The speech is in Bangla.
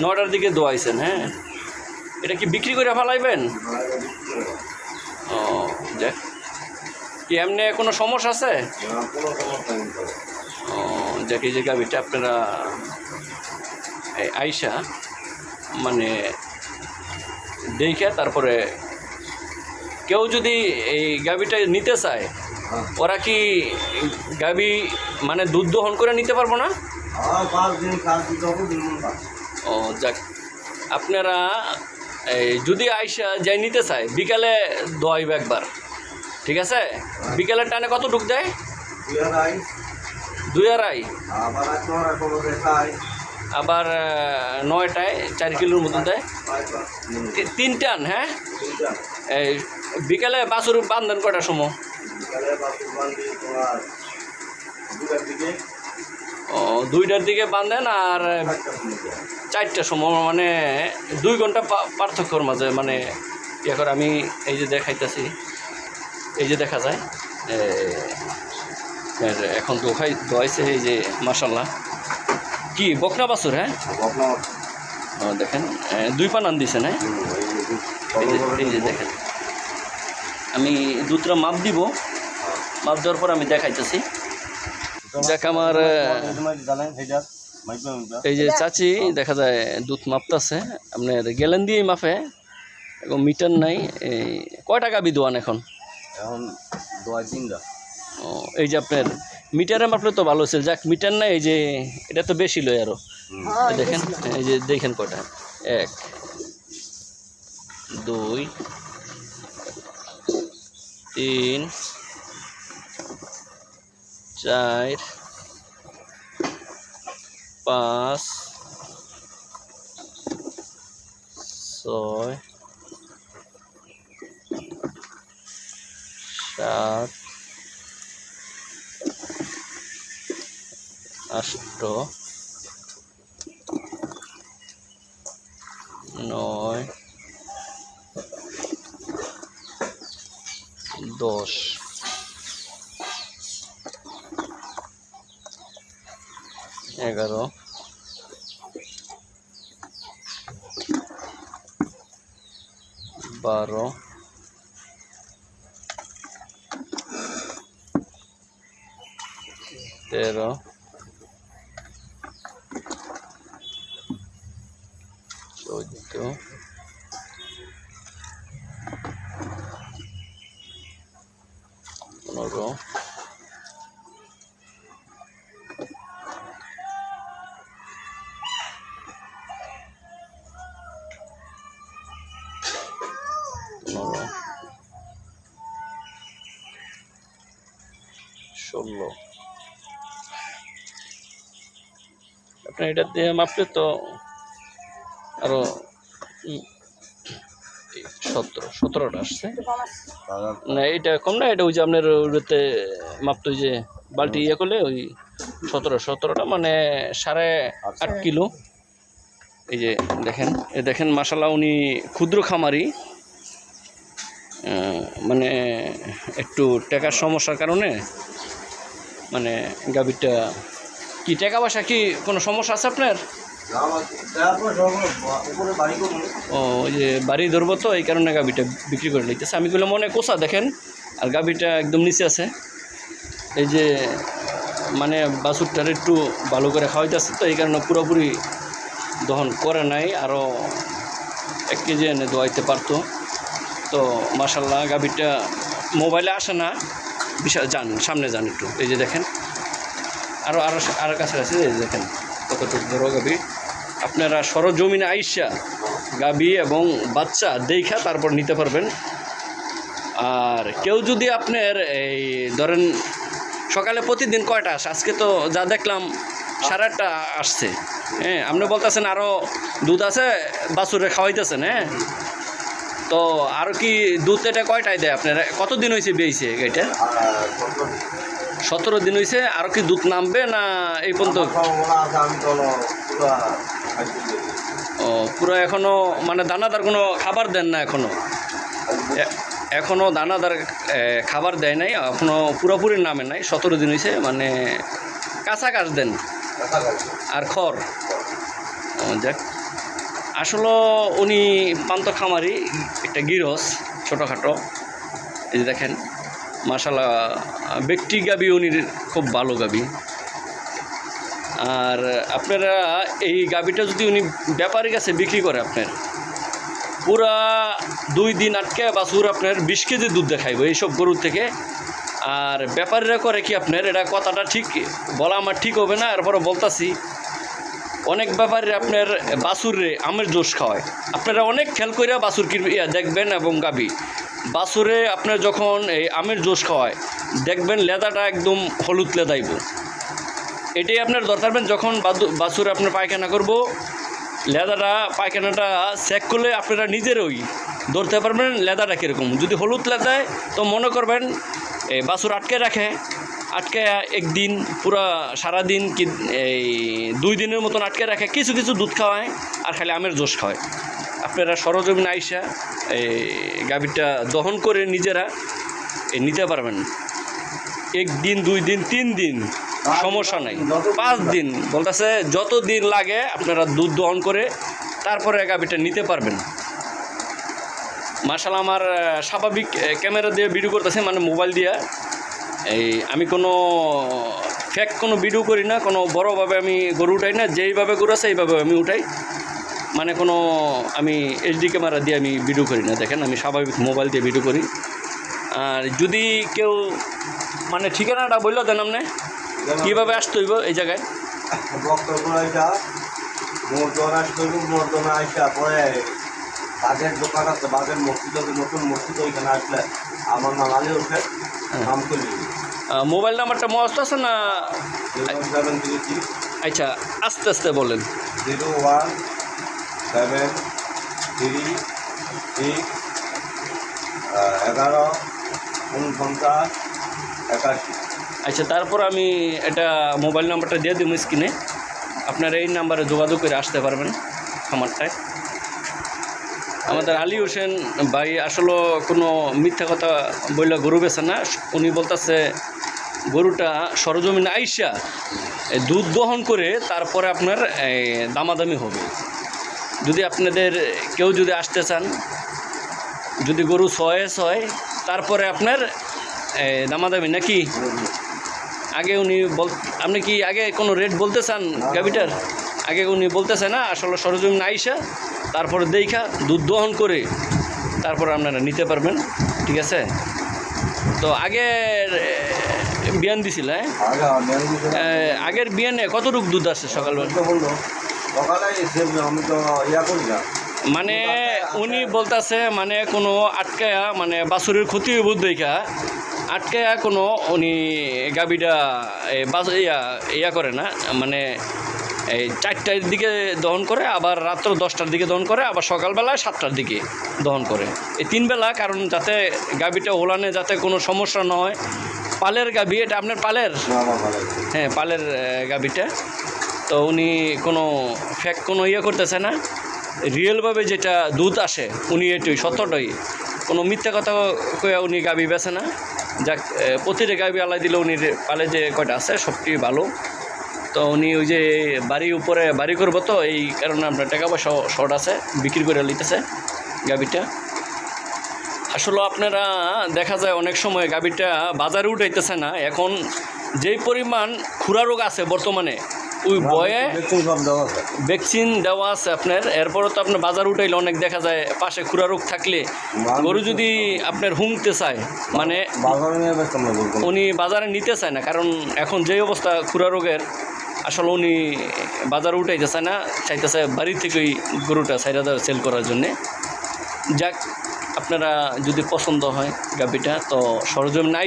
9টার দিকে দোয়াইছেন। হ্যাঁ, এটা কি বিক্রি করে ফেলাইবেন? ও যাক, কি এমনি কোনো সমস্যা আছে? ও যাক, এই যে গাভিটা আপনারা আইসা মানে দেখে তারপরে কেউ যদি এই গাভিটা নিতে চায়, ওরা কি গাভি মানে দুধ দহন করে নিতে পারবো না? ও যাক, আপনারা এই যদি আইসা যাই নিতে চায় বিকালে দোয়াইবে একবার, ঠিক আছে? বিকালের টানে কত ঢুক দেয়? 2.5। আবার 9টায় 4 কিলোর মতন দেয়, 3 টান। হ্যাঁ, এই বিকালে বাছুর বান্ধেন কয়টার সময়? ও 2টার দিকে বাঁধেন আর 4টার সময়, মানে 2 ঘন্টা পার্থক্যর মাঝে মানে ইয়ে করে। আমি এই যে দেখাইতেছি, এই যে দেখা যায় এখন দোয়াইছে এই যে মাশাল্লাহ। কি বকনা বাছুর? হ্যাঁ, দেখেন 2 পানান দিছে না? এই যে দেখেন, আমি দুধটা মাপ দিব, মাপ দেওয়ার পর আমি দেখাইতেছি। দেখ আমার এই যে চাচি দেখা যায় দুধ মাপতেছে, আপনার গেলেন দিয়ে মাপে, এবং মিটার নাই। এই কয় টাকা বিদোয়ান এখন? দোয়াই 3টা। ও এই যে আপনার মিটারে মাপলে তো ভালো ছিল। যাক, মিটার নাই, এই যে এটা তো বেশি লয় আরো। দেখেন, এই যে দেখেন কয়টা, 1 2 3 4 5 6 7 8 9 10 11 12 13 14 15 16। আপনার এটা দিয়ে মাপলে তো আরো 17টা আসছে না? এটা কম না? এটা ওই যে আপনার ওইতে মাপতো, ওই যে বালতি ইয়ে করলে ওই 17টা মানে 8.5 কিলো। এই যে দেখেন, দেখেন মাশাল্লাহ, উনি ক্ষুদ্র খামারি, মানে একটু টাকার সমস্যার কারণে মানে গাভীরটা কি টাকা পয়সা কি কোনো সমস্যা আছে আপনার? ও ওই যে বাড়ি ধরবো তো, এই কারণে গাভীটা বিক্রি করে নিতেছে। আমি বলে মনে কোষা দেখেন, আর গাভীটা একদম নিচে আছে। এই যে মানে বাছুরটার একটু ভালো করে খাওয়াইতেছে তো, এই কারণে পুরোপুরি দহন করে নাই, আরও 1 কেজি এনে দোয়াইতে পারতো। তো মাশাল্লাহ গাভীটা মোবাইলে আসে না, বিশাল যান, সামনে যান একটু। এই যে দেখেন, আরও কাছাকাছি দেখেন কতটুকু বড় গাভী। আপনারা সরজমিনে আইসা গাভী এবং বাচ্চা দেখা তারপর নিতে পারবেন। আর কেউ যদি আপনার এই ধরেন সকালে প্রতিদিন কয়টা আসে? আজকে তো যা দেখলাম 8:30 আসছে। হ্যাঁ, আপনি বলতেছেন আরও দুধ আছে, বাছুরে খাওয়াইতেছেন। হ্যাঁ, তো আর কি দুধ এটা কয়টায় দেয় আপনার? কতদিন হয়েছে বেয়েছে এটা? 17 দিন হয়েছে। আর কি দুধ নামবে না এই পর্যন্ত? ও পুরো এখনও মানে দানাদার কোনো খাবার দেন না এখনও? এখনও দানাদার খাবার দেয় নাই, এখনও পুরোপুরি নামে নাই। 17 দিন হয়েছে, মানে কাঁচা ঘাস দেন আর খড়। যাক, আসলে উনি পান্ত খামারি, একটা গিরস ছোটোখাটো। এই যে দেখেন মাশাআল্লাহ, ব্যক্তি গাবি উনির খুব ভালো গাবি। আর আপনারা এই গাবিটা যদি উনি ব্যাপারীর কাছে বিক্রি করে, আপনার পুরা 2 দিন আটকে বাছুর আপনার 20 কেজি দুধ দেখাইব এইসব গরুর থেকে। আর ব্যাপারীরা করে কি, আপনার এটা কথাটা ঠিক বলা আমার ঠিক হবে না, এরপরে বলতাছি, অনেক ব্যাপারে আপনার বাছুরে আমের জোশ খাওয়ায়। আপনারা অনেক খেয়াল করে বাছুর দেখবেন এবং গাবি বাছুরে আপনার যখন এই আমের জোশ খাওয়ায় দেখবেন লেদাটা একদম হলুদ লেদাইব। এটাই আপনার দরকারবেন যখন বাছুরে আপনার পায়খানা করব, লেদাটা পায়খানাটা চেক করলে আপনারা নিজেরই ধরতে পারবেন লেদাটা কীরকম। যদি হলুদ লেদায় তো মনে করবেন এই বাছুর আটকে রাখে, আটকে একদিন পুরা সারাদিন কি এই 2 দিনের মতন আটকে রাখে, কিছু কিছু দুধ খাওয়ায় আর খালি আমের জোশ খাওয়ায়। আপনারা সরজমিন আইসা এই গাভীরটা দহন করে নিজেরা নিতে পারবেন। 1 দিন 2 দিন 3 দিন সমস্যা নাই, 5 দিন বলতেছে, যত দিন লাগে আপনারা দুধ দহন করে তারপরে গাভীরটা নিতে পারবেন। মাশাআল্লাহ, আমার স্বাভাবিক ক্যামেরা দিয়ে ভিডিও করতেছে, মানে মোবাইল দিয়ে। এই আমি কোনো ফেক কোনো ভিডিও করি না, কোনো বড়োভাবে আমি গরু উঠাই না, যেইভাবে গরু আছে এইভাবে আমি উঠাই, মানে কোনো আমি এইচডি ক্যামেরা দিয়ে আমি ভিডিও করি না। দেখেন আমি স্বাভাবিক মোবাইল দিয়ে ভিডিও করি। আর যদি কেউ মানে ঠিকানাটা বললো দেন আপনি কীভাবে আসতে হইব এই জায়গায়? বাঘের দোকান আছে, বাঘের মসজিদ আছে, নতুন মসজিদ, ওইখানে আসলে আমার নাম আলী ওঠে, নাম করে মোবাইল নাম্বারটা মস্ত আছে না? 01733 আচ্ছা, আস্তে আস্তে বলেন। 01736 11 49 81। আচ্ছা, তারপর আমি এটা মোবাইল নাম্বারটা দিয়ে দিব স্ক্রিনে, আপনারা এই নাম্বারে যোগাযোগ করে আসতে পারবেন খামারটায়। আমাদের আলী হোসেন ভাই আসলে কোনো মিথ্যা কথা বললে গরু বেছে না। উনি বলতেছে গরুটা সরজমিন আইসা দুধ দহন করে তারপরে আপনার দামাদামি হবে। যদি আপনাদের কেউ যদি আসতে চান, যদি গরু 6 তারপরে আপনার দামাদামি নাকি? আগে উনি আপনি কি আগে কোনো রেট বলতে চান গাভিটার? আগে উনি বলতেছে না, আসলে সরজমিন আইসা তারপরে দেখা দুধ দহন করে তারপর আপনারা নিতে পারবেন। ঠিক আছে? তো আগের বিয়ান দিছিল, আগের বিয়ানে কতটুকু দুধ আসছে সকালবেলা? মানে উনি বলতেছে মানে কোনো আটকায়া, মানে বাছুরের ক্ষতি হইব দেখা আটকায়া কোনো উনি গাভিটা ইয়া করে না, মানে এই 4টার দিকে দহন করে, আবার রাত্র 10টার দিকে দহন করে, আবার সকালবেলা 7টার দিকে দহন করে। এই 3 বেলা, কারণ যাতে গাভিটা ওলানে যাতে কোনো সমস্যা না হয়। পালের গাভি এটা আপনার? পালের, হ্যাঁ পালের গাভিটা। তো উনি কোনো ফ্যাক কোনো করতেছে না, রিয়েলভাবে যেটা দুধ আসে উনি এটাই সত্যটাই, কোনো মিথ্যা কথা কয়ে উনি গাভি বেছে না। যাক, প্রতিটা গাভি আলাই দিলে উনি পালে যে কয়টা আছে সবটি ভালো। তো উনি ওই যে বাড়ির উপরে বাড়ি করবো, তো এই কারণে আপনার টাকা পয়সা শর্ট আছে, বিক্রি করে নিতেছে গাভিটা। আসলে আপনারা দেখা যায় অনেক সময় গাভিটা বাজারে উঠাইতেছে না। এখন যেই পরিমাণ খুরা রোগ আছে বর্তমানে, ওই বয়ে ভ্যাকসিন দেওয়া আছে আপনার। এরপরও তো আপনার বাজার উঠাইলে অনেক দেখা যায় পাশে খুরা রোগ থাকলে গরু যদি আপনার হুমতে চায়, মানে উনি বাজারে নিতে চায় না, কারণ এখন যেই অবস্থা খুরা রোগের, আসলে উনি বাজারে উঠাইতে চায় না, চাইতেছে বাড়ি থেকেই গরুটা সাইডা সেল করার জন্যে। যাক, আপনারা যদি পছন্দ হয় গাভিটা, তো সরজমিন নাই